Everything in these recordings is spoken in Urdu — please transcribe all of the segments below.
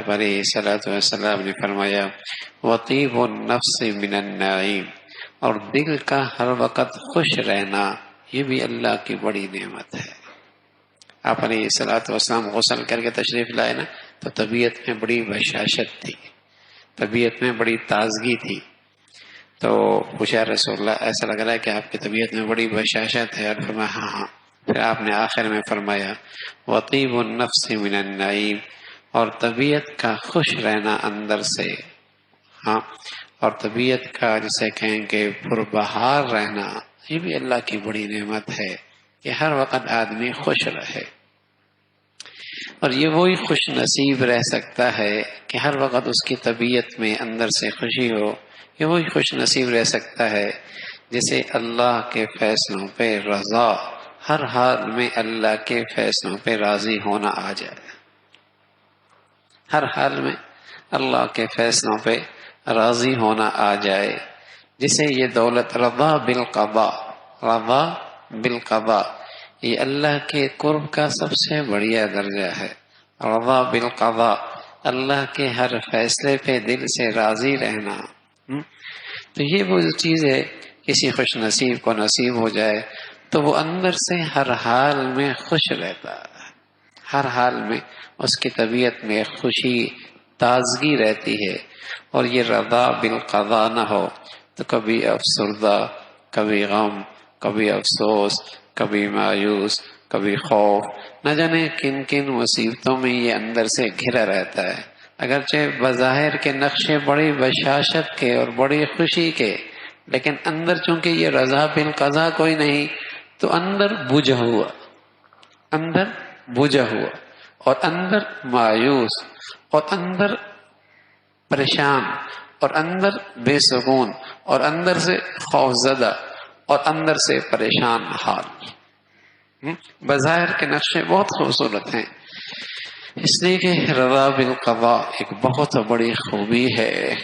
آپ علیہ الصلوۃ والسلام نے فرمایا وطیب النفس من النعیم، اور دل کا ہر وقت خوش رہنا یہ بھی اللہ کی بڑی نعمت ہے۔ آپ علیہ الصلوۃ والسلام غسل کر کے تشریف لائے نا تو طبیعت میں بڑی بشاشت تھی، طبیعت میں بڑی تازگی تھی، تو پوچھا رسول اللہ ایسا لگ رہا ہے کہ آپ کی طبیعت میں بڑی بشاشت ہے، اور فرمایا ہاں ہاں۔ پھر آپ نے آخر میں فرمایا وطیب النفس من النعیم، اور طبیعت کا خوش رہنا اندر سے، ہاں، اور طبیعت کا جسے کہیں کہ پربہار رہنا یہ بھی اللہ کی بڑی نعمت ہے کہ ہر وقت آدمی خوش رہے۔ اور یہ وہی خوش نصیب رہ سکتا ہے کہ ہر وقت اس کی طبیعت میں اندر سے خوشی ہو، یہ وہی خوش نصیب رہ سکتا ہے جسے اللہ کے فیصلوں پہ رضا، ہر حال میں اللہ کے فیصلوں پہ راضی ہونا آ جائے، ہر حال میں اللہ کے فیصلوں پہ راضی ہونا آ جائے، جسے یہ دولت رضا بالقضاء، رضا بالقضاء یہ اللہ کے قرب کا سب سے بڑھیا درجہ ہے۔ رضا بالقضاء، اللہ کے ہر فیصلے پہ دل سے راضی رہنا، تو یہ وہ چیز ہے کسی خوش نصیب کو نصیب ہو جائے تو وہ اندر سے ہر حال میں خوش رہتا ہے، ہر حال میں اس کی طبیعت میں خوشی تازگی رہتی ہے۔ اور یہ رضا بالقضاء نہ ہو تو کبھی افسردہ، کبھی غم، کبھی افسوس، کبھی مایوس، کبھی خوف، نہ جانے کن کن مصیبتوں میں یہ اندر سے گھرا رہتا ہے۔ اگرچہ بظاہر کے نقشے بڑی بشاشت کے اور بڑی خوشی کے، لیکن اندر چونکہ یہ رضا بالقضاء کوئی نہیں تو اندر بجھا ہوا، اندر بجھا ہوا، اور اندر مایوس، اور اندر پریشان، اور اندر بے سکون، اور اندر سے خوفزدہ، اور اندر سے پریشان حال۔ بظاہر کے نقشے بہت خوبصورت ہیں، اس لیے کہ رضا بالقضاء ایک بہت بڑی خوبی ہے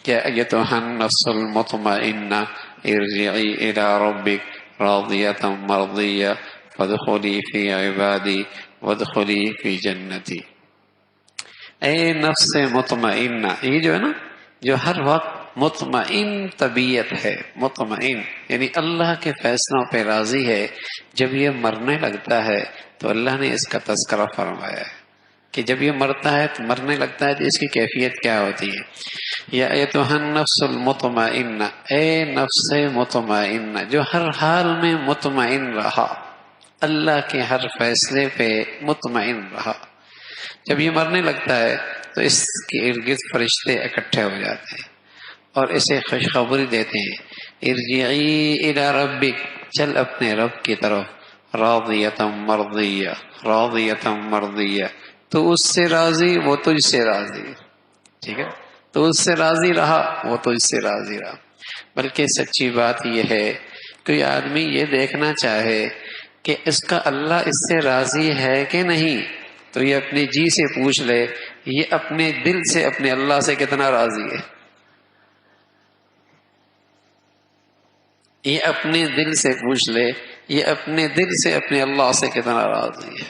کہ ایتھا النفس المطمئنہ ارجعی الی ربک راضیۃ مرضیہ فادخلی فی عبادی وادخلی فی جنتی۔ اے نفس مطمئنہ، یہ جو ہے نا جو ہر وقت مطمئن طبیعت ہے، مطمئن یعنی اللہ کے فیصلوں پہ راضی ہے، جب یہ مرنے لگتا ہے تو اللہ نے اس کا تذکرہ فرمایا ہے کہ جب یہ مرتا ہے تو مرنے لگتا ہے تو اس کی کیفیت کیا ہوتی ہے۔ یا ایتھا النفس المطمئنہ، اے نفس مطمئنہ جو ہر حال میں مطمئن رہا، اللہ کے ہر فیصلے پہ مطمئن رہا، جب یہ مرنے لگتا ہے تو اس کے ارد گرد فرشتے اکٹھے ہو جاتے ہیں اور اسے خوشخبری دیتے ہیں ارجعی الی ربک، چل اپنے رب کی طرف، راضیۃ مرضیہ، راضیۃ مرضیہ، تو اس سے راضی وہ تجھ سے راضی، ٹھیک ہے، تو اس سے راضی رہا وہ تجھ سے راضی رہا۔ بلکہ سچی بات یہ ہے کوئی آدمی یہ دیکھنا چاہے کہ اس کا اللہ اس سے راضی ہے کہ نہیں تو یہ اپنے جی سے پوچھ لے یہ اپنے دل سے اپنے اللہ سے کتنا راضی ہے، یہ اپنے دل سے پوچھ لے یہ اپنے دل سے اپنے اللہ سے کتنا راضی ہے،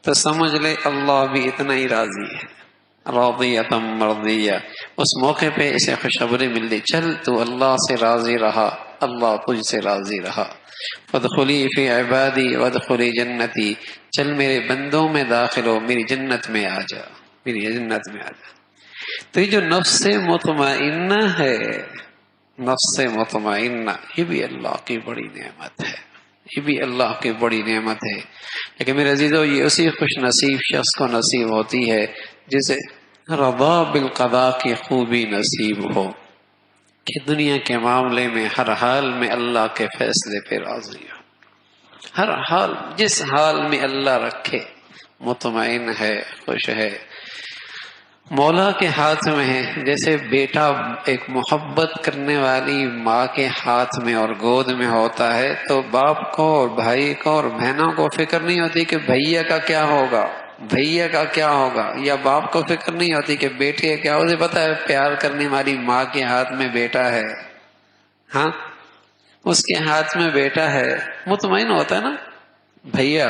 تو سمجھ لے اللہ بھی اتنا ہی راضی ہے، راضیۃ مرضیہ۔ اس موقع پہ اسے خوشخبری ملتی چل تو اللہ سے راضی رہا، اللہ تجھ سے راضی رہا، فادخلی فی عبادی وادخلی جنتی، چل میرے بندوں میں داخل ہو، میری جنت میں آ جا، میری جنت میں آ جا۔ تو یہ جو نفس مطمئنہ ہے، نفس مطمئنہ یہ بھی اللہ کی بڑی نعمت ہے، یہ بھی اللہ کی بڑی نعمت ہے۔ لیکن میرے عزیزو یہ اسی خوش نصیب شخص کو نصیب ہوتی ہے جسے رضا بالقضاء کی خوبی نصیب ہو کہ دنیا کے معاملے میں ہر حال میں اللہ کے فیصلے پہ راضی ہو، ہر حال جس حال میں اللہ رکھے مطمئن ہے، خوش ہے، مولا کے ہاتھ میں ہے۔ جیسے بیٹا ایک محبت کرنے والی ماں کے ہاتھ میں اور گود میں ہوتا ہے تو باپ کو اور بھائی کو اور بہنوں کو فکر نہیں ہوتی کہ بھیا کا کیا ہوگا، بھیا کا کیا ہوگا، یا باپ کو فکر نہیں ہوتی کہ بیٹے کیا، اسے پتا ہے پیار کرنے والی ماں کے ہاتھ میں بیٹا ہے، ہاں اس کے ہاتھ میں بیٹا ہے، مطمئن ہوتا ہے نا، بھیا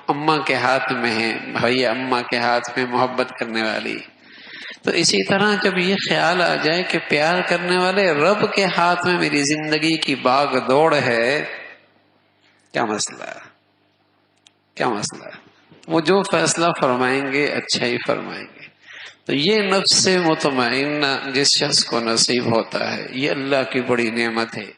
اماں کے ہاتھ میں ہے، بھیا اماں کے ہاتھ میں محبت کرنے والی. تو اسی طرح جب یہ خیال آ جائے کہ پیار کرنے والے رب کے ہاتھ میں میری زندگی کی باغ دوڑ ہے، کیا مسئلہ ہے؟ کیا مسئلہ ہے؟ وہ جو فیصلہ فرمائیں گے اچھا ہی فرمائیں گے. تو یہ نفس مطمئنہ جس شخص کو نصیب ہوتا ہے، یہ اللہ کی بڑی نعمت ہے.